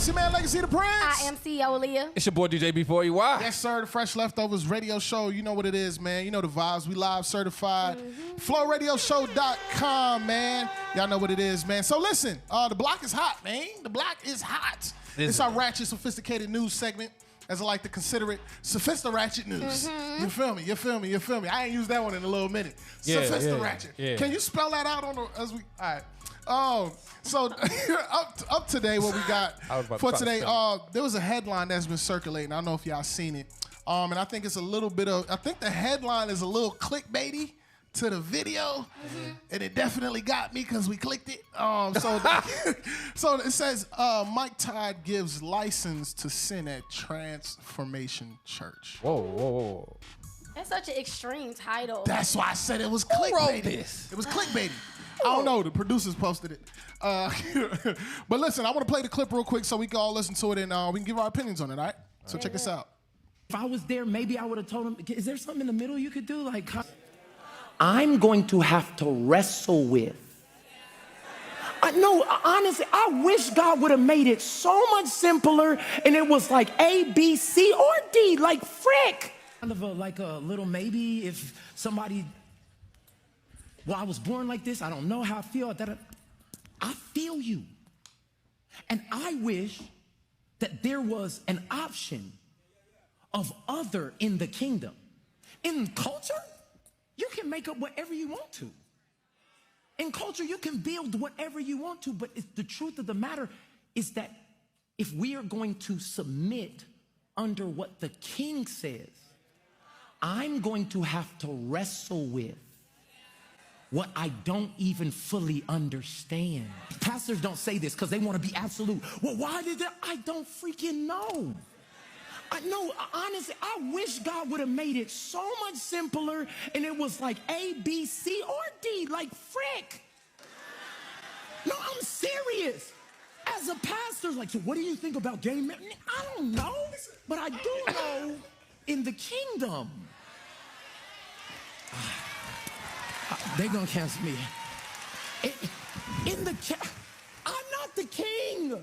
It's your man, Legacy the Prince. I am CEO AALIYAH. It's your boy, DJ B4EY. Yes, sir. The Fresh Leftovers Radio Show. You know what it is, man. You know the vibes. We live certified. FlowRadioShow.com, man. Y'all know what it is, man. So listen, the block is hot, man. The block is hot. It's our ratchet, sophisticated news segment, as I like to consider it. Sophisticated news. You feel me? You feel me? You feel me? I ain't used that one in a little minute. Sophisticated. Yeah. Can you spell that out on the, as we? All right. So up today, what we got for today, there was a headline that's been circulating. I don't know if y'all seen it. And I think it's a little bit of, I think the headline is a little clickbaity to the video, and it definitely got me because we clicked it. So it says, Mike Todd gives license to sin at Transformation Church. Whoa. That's such an extreme title. That's why I said it was clickbait. Who wrote this? It was clickbait. I don't know. The producers posted it. But listen, I want to play the clip real quick so we can all listen to it and we can give our opinions on it, all right? So check this out. If I was there, maybe I would have told him, is there something in the middle you could do? Like, I'm going to have to wrestle with. No, honestly, I wish God would have made it so much simpler and it was like A, B, C, or D, like frick. Kind of like a little maybe if somebody, well, I was born like this, I don't know how I feel. I feel you. And I wish that there was an option of other in the kingdom. In culture, you can make up whatever you want to. In culture, you can build whatever you want to, but the truth of the matter is that if we are going to submit under what the king says, I'm going to have to wrestle with what I don't even fully understand. Pastors don't say this because they want to be absolute. Well, why did that? I don't freaking know. I know, honestly, I wish God would have made it so much simpler and it was like A, B, C, or D, like frick. No, I'm serious. As a pastor, like, so what do you think about gay men? I don't know, but I do know in the kingdom. They're gonna cancel me. I'm not the king.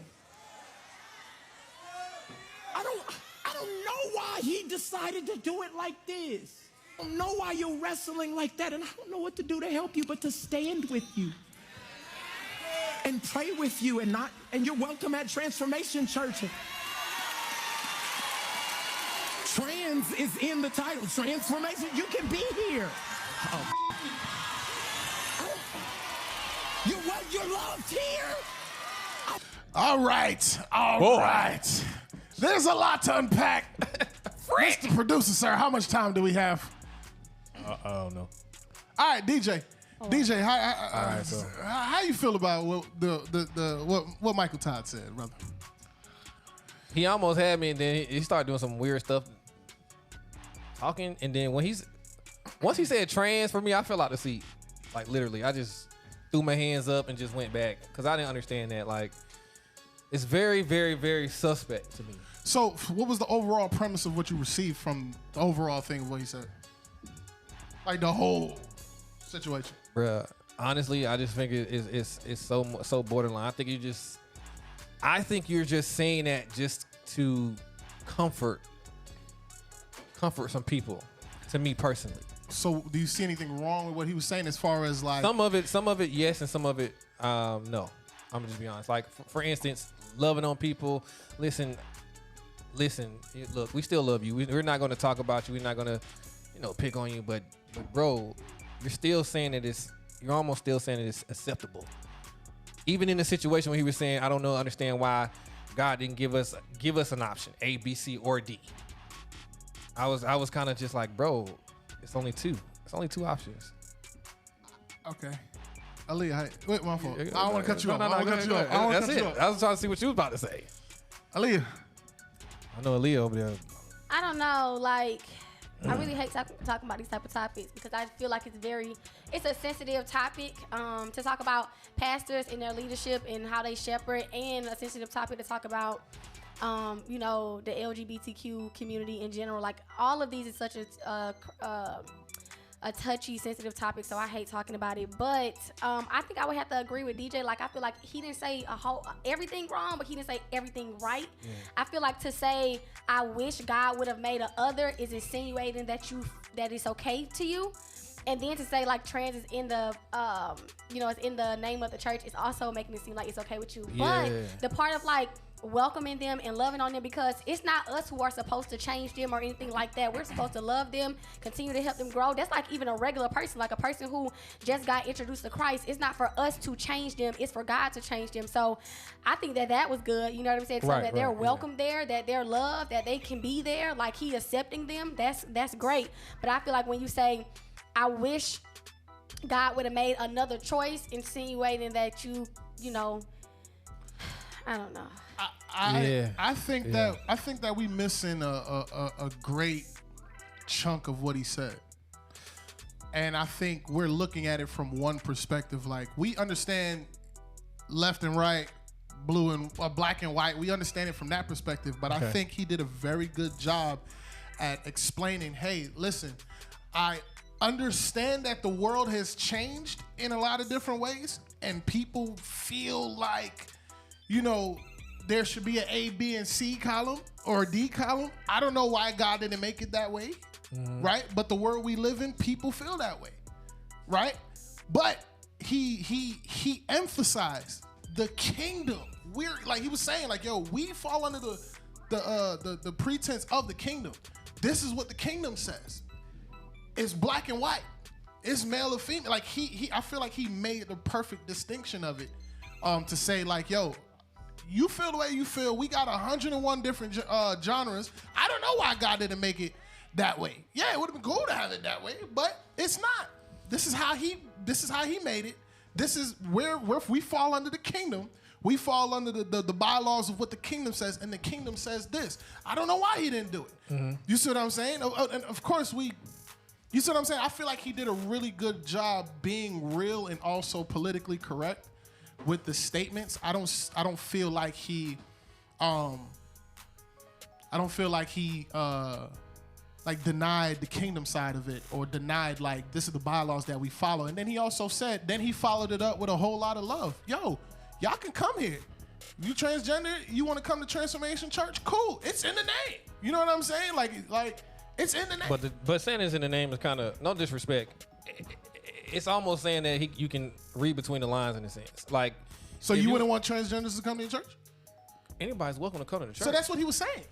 I don't know why he decided to do it like this. I don't know why you're wrestling like that, and I don't know what to do to help you but to stand with you and pray with you and you're welcome at Transformation Church. Trans is in the title. Transformation, you can be here. You're loved here. All right. Right. There's a lot to unpack. Mr. Producer, sir, how much time do we have? I don't know. All right, DJ. DJ, how you feel about what Michael Todd said, brother? He almost had me, and then he started doing some weird stuff, talking, and then once he said trans, for me, I fell out the seat. Like, literally, I just threw my hands up and just went back because I didn't understand that. Like, it's very, very, very suspect to me. So what was the overall premise of what you received from the overall thing of what he said? Like the whole situation? Bruh, honestly, I just think it's so borderline. I think you're just saying that just to comfort some people, to me personally. So do you see anything wrong with what he was saying as far as like... Some of it, yes, and some of it, no. I'm gonna just be honest. Like, for instance, loving on people. Listen, look, we still love you. We're not gonna talk about you. We're not gonna, pick on you. But bro, you're still saying that you're almost still saying that it's acceptable. Even in the situation where he was saying, I don't understand why God didn't give us an option, A, B, C, or D. I was kind of just like, bro, it's only two. It's only two options. Okay. AALIYAH, wait, my fault. I don't want to cut you off. That's it. I was trying to see what you was about to say. AALIYAH. I know AALIYAH over there. I don't know, like, I really hate talking about these type of topics because I feel like it's a sensitive topic to talk about pastors and their leadership and how they shepherd, and a sensitive topic to talk about, the LGBTQ community in general. Like, all of these is such a a touchy, sensitive topic, so I hate talking about it. But I think I would have to agree with DJ. Like, I feel like he didn't say everything wrong, but he didn't say everything right. Yeah. I feel like to say I wish God would have made a other is insinuating that it's okay to you. And then to say like trans is in the it's in the name of the church, it's also making it seem like it's okay with you. Yeah. But the part of like welcoming them and loving on them, because it's not us who are supposed to change them or anything like that. We're supposed to love them, continue to help them grow. That's like even a regular person, like a person who just got introduced to Christ. It's not for us to change them, it's for God to change them. So I think that was good, you know what I'm saying? That they're welcome there, that they're loved, that they can be there, like he accepting them. That's great. But I feel like when you say I wish God would have made another choice, insinuating that you know, I don't know. I think that we missing a great chunk of what he said. And I think we're looking at it from one perspective. Like, we understand left and right, blue and black and white. We understand it from that perspective. But I think he did a very good job at explaining, hey, listen, I understand that the world has changed in a lot of different ways, and people feel like, you know, there should be an A, B, and C column or a D column. I don't know why God didn't make it that way, right? But the world we live in, people feel that way, right? But he emphasized the kingdom. We're like, he was saying, like, yo, we fall under the pretense of the kingdom. This is what the kingdom says. It's black and white. It's male or female. Like I feel like he made the perfect distinction of it, to say like, yo, you feel the way you feel. We got 101 different genres. I don't know why God didn't make it that way. Yeah, it would have been cool to have it that way, but it's not. This is how he made it. This is where we fall under the kingdom. We fall under the bylaws of what the kingdom says, and the kingdom says this. I don't know why he didn't do it. Mm-hmm. You see what I'm saying? And of course you see what I'm saying? I feel like he did a really good job being real and also politically correct with the statements. I don't feel like he like denied the kingdom side of it, or denied like this is the bylaws that we follow. And then he also said, then he followed it up with a whole lot of love. Yo, y'all can come here. You transgender, you want to come to Transformation Church? Cool. It's in the name. You know what I'm saying? Like it's in the name. But saying it's in the name is kind of, no disrespect, it's almost saying that you can read between the lines in a sense. Like, so you wouldn't want transgenders to come to your church? Anybody's welcome to come to the church. So that's what he was saying.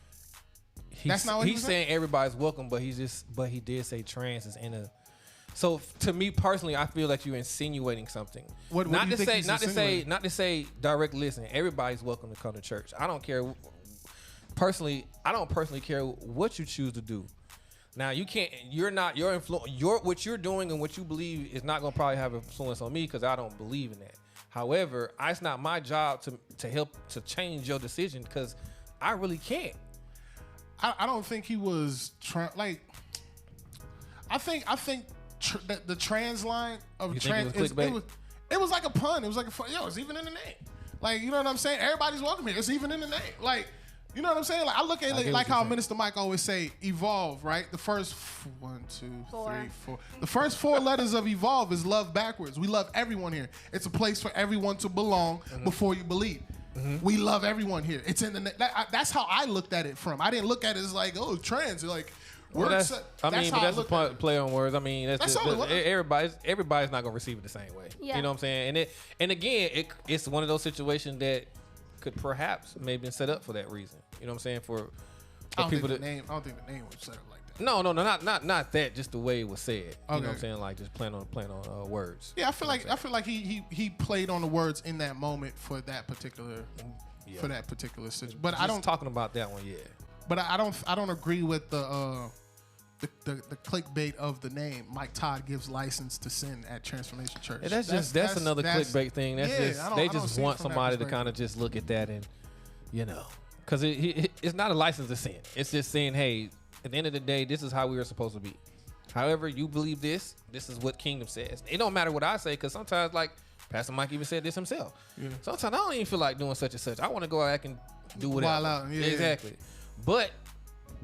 That's not what he was saying. He's saying everybody's welcome, but he did say trans is in a. So to me personally, I feel like you're insinuating something. What not do you to think say, not to say direct. Listen, everybody's welcome to come to church. I don't care. Personally, I don't personally care what you choose to do. Now you can't. You're not. Your influence. What you're doing and what you believe is not going to probably have influence on me, because I don't believe in that. However, it's not my job to help to change your decision, because I really can't. I don't think he was trying. Like, I think that the trans line of trans it was like a pun. It was like it's even in the name. Like, you know what I'm saying? Everybody's welcome here. It's even in the name. Like, you know what I'm saying? Like, I look at it like how Minister Mike always say, evolve, right? The first 1, 2, 3, 4. The first 4 letters of evolve is love backwards. We love everyone here. It's a place for everyone to belong before you believe. Mm-hmm. We love everyone here. It's in the that's how I looked at it from. I didn't look at it as like, oh, trans. Like, that's a play on words. I mean, everybody's not gonna receive it the same way. Yeah. You know what I'm saying? And again, it's one of those situations that could perhaps maybe been set up for that reason. You know what I'm saying? For people I don't think the name was set up like that. No, not that. Just the way it was said. Okay. You know what I'm saying? Like, just playing on words. Yeah, I feel like he played on the words in that moment for that particular situation. But I don't talking about that one yet. But I don't agree with the clickbait of the name. Mike Todd gives license to sin at Transformation Church. Yeah, that's another clickbait thing. They just want somebody to kind of just look at that and, you know, because it's not a license to sin. It's just saying, hey, at the end of the day, this is how we are supposed to be. However, you believe this is what kingdom says. It don't matter what I say, because sometimes, like Pastor Mike even said this himself. Yeah. Sometimes I don't even feel like doing such and such. I want to go out and do whatever. Wild out. Yeah. Exactly. But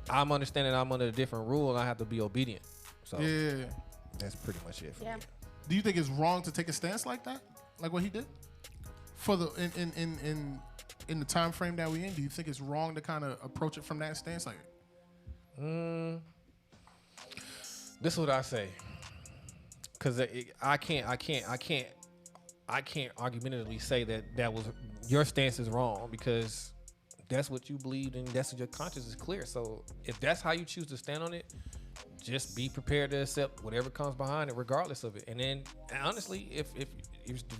I'm understanding I'm under a different rule and I have to be obedient. So yeah. That's pretty much it for me. Do you think it's wrong to take a stance like that, like what he did, for the in the time frame that we in? Do you think it's wrong to kind of approach it from that stance, like? This is what I say, because I can't argumentatively say that was your stance is wrong, because that's what you believe and that's what your conscience is clear. So if that's how you choose to stand on it, just be prepared to accept whatever comes behind it, regardless of it. And then, honestly, if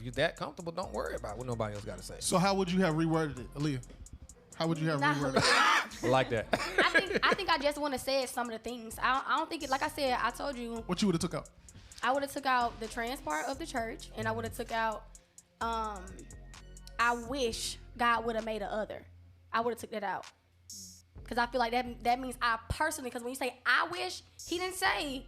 you're that comfortable, don't worry about what nobody else got to say. So how would you have reworded it, Aaliyah? How would you have reworded it? Like that. I think I just want to say some of the things. I don't think it. Like I said, I told you. What you would have took out? I would have took out the trans part of the church, and I would have took out. I wish God would have made a other. I would have took that out. Because I feel like that means I personally, because when you say I wish, he didn't say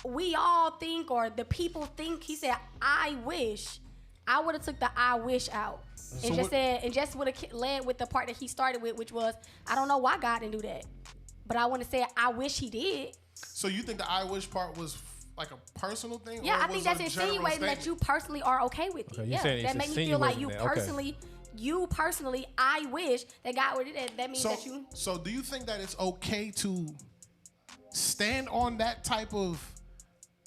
we all think or the people think. He said I wish. I would have took the I wish out and just would have led with the part that he started with, which was I don't know why God didn't do that, but I want to say I wish he did. So you think the I wish part was like a personal thing? Yeah, I think that's insinuating that you personally are okay with it. Yeah, that made me feel like you personally. You personally, I wish that God would do that. That means that you. So, do you think that it's okay to stand on that type of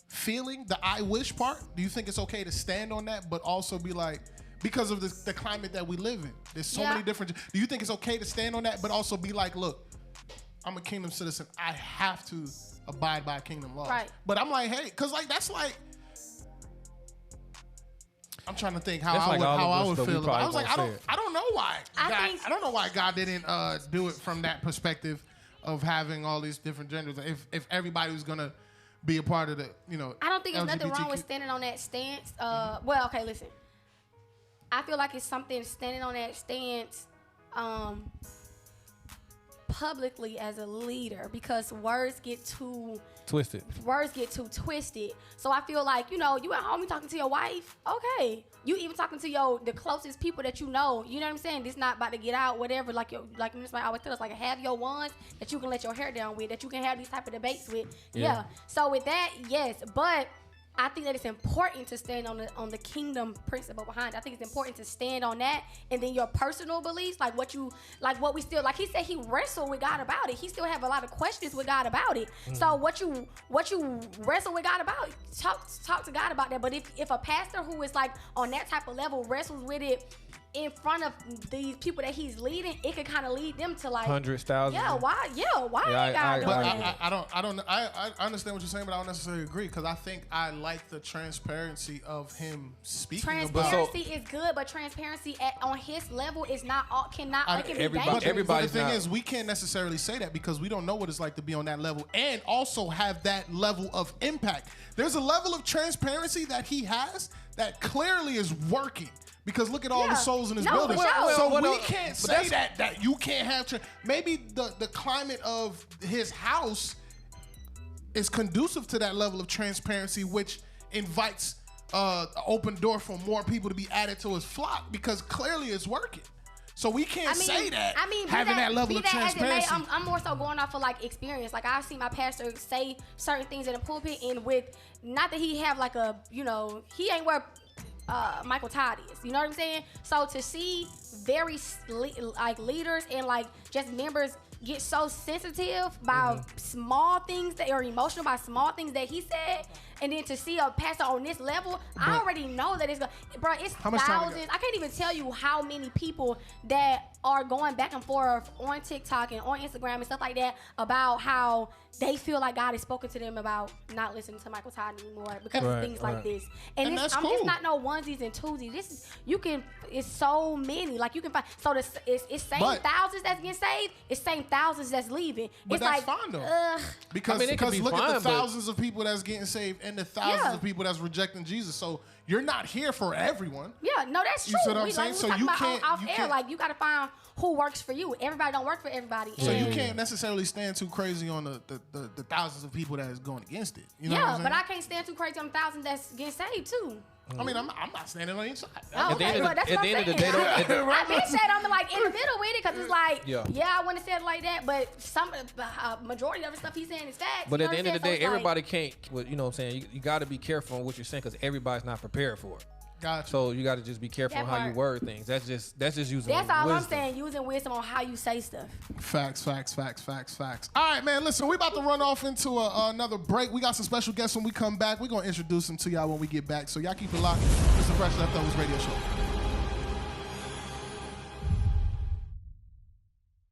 feeling, the I wish part? Do you think it's okay to stand on that, but also be like, because of the climate that we live in, there's so many different. Do you think it's okay to stand on that, but also be like, look, I'm a kingdom citizen. I have to abide by kingdom laws. Right. But I'm like, hey, because like that's like. I'm trying to think how I would feel about it. I was like, I don't know why. I don't know why God didn't do it from that perspective of having all these different genders. If everybody was gonna be a part of the, I don't think there's nothing wrong with standing on that stance. Well, okay, listen. I feel like it's something standing on that stance publicly as a leader, because words get too twisted. So I feel like, you at home, you talking to your wife, okay. You even talking to the closest people that you know what I'm saying? This not about to get out, whatever. Like Miss Mike always tell us, like have your ones that you can let your hair down with, that you can have these type of debates with. Yeah. So with that, yes, but I think that it's important to stand on the kingdom principle behind it. I think it's important to stand on that, and then your personal beliefs, like what we still, like he said, he wrestled with God about it. He still have a lot of questions with God about it. Mm-hmm. So what you wrestle with God about, talk to God about that. But if a pastor who is like on that type of level wrestles with it in front of these people that he's leading, it could kind of lead them to like hundreds, thousands. Why I understand what you're saying, but I don't necessarily agree, because I think I like the transparency of him speaking. Transparency is good, but transparency on his level is not all. It can be dangerous. But the thing is, we can't necessarily say that because we don't know what it's like to be on that level and also have that level of impact. There's a level of transparency that he has that clearly is working. Because look at all the souls in this building. We can't say that you can't have. Maybe the climate of his house is conducive to that level of transparency, which invites an open door for more people to be added to his flock, because clearly it's working. So we can't say that. Having that level of transparency. I'm more so going off of like experience. Like I've seen my pastor say certain things in the pulpit, and with not that he have like a he ain't where Michael Todd is, you know what I'm saying? So to see very like leaders and like just members get so sensitive by small things that are emotional by small things that he said, and then to see a pastor on this level, I already know that it's thousands. I can't even tell you how many people that are going back and forth on TikTok and on Instagram and stuff like that about how they feel like God has spoken to them about not listening to Michael Todd anymore because of things like this. And it's not no onesies and twosies. It's so many. Like you can find. So it's same thousands that's getting saved. It's same thousands that's leaving. But that's fine though. Because look at the thousands of people that's getting saved and the thousands of people that's rejecting Jesus. So you're not here for everyone. Yeah, no, that's true. You see what I'm saying? So you can't. Like you got to find who works for you. Everybody don't work for everybody. So you can't necessarily stand too crazy on the thousands of people that is going against it. You know what I'm saying? But I can't stand too crazy on the thousands that's getting saved too. I mean, I'm not standing on each side. At the end of the day, I've been said I'm like in the middle with it because it's like, I want to say it like that, but some majority of the stuff he's saying is facts. But at the end of the day, everybody can't. You know what I'm saying? You got to be careful on what you're saying because everybody's not prepared for it. Gotcha. So you got to just be careful on how you word things. That's just using. That's all wisdom. I'm saying. Using wisdom on how you say stuff. Facts. All right, man. Listen, we about to run off into another break. We got some special guests when we come back. We're gonna introduce them to y'all when we get back. So y'all keep it locked. It's the Fresh Leftovers Radio Show.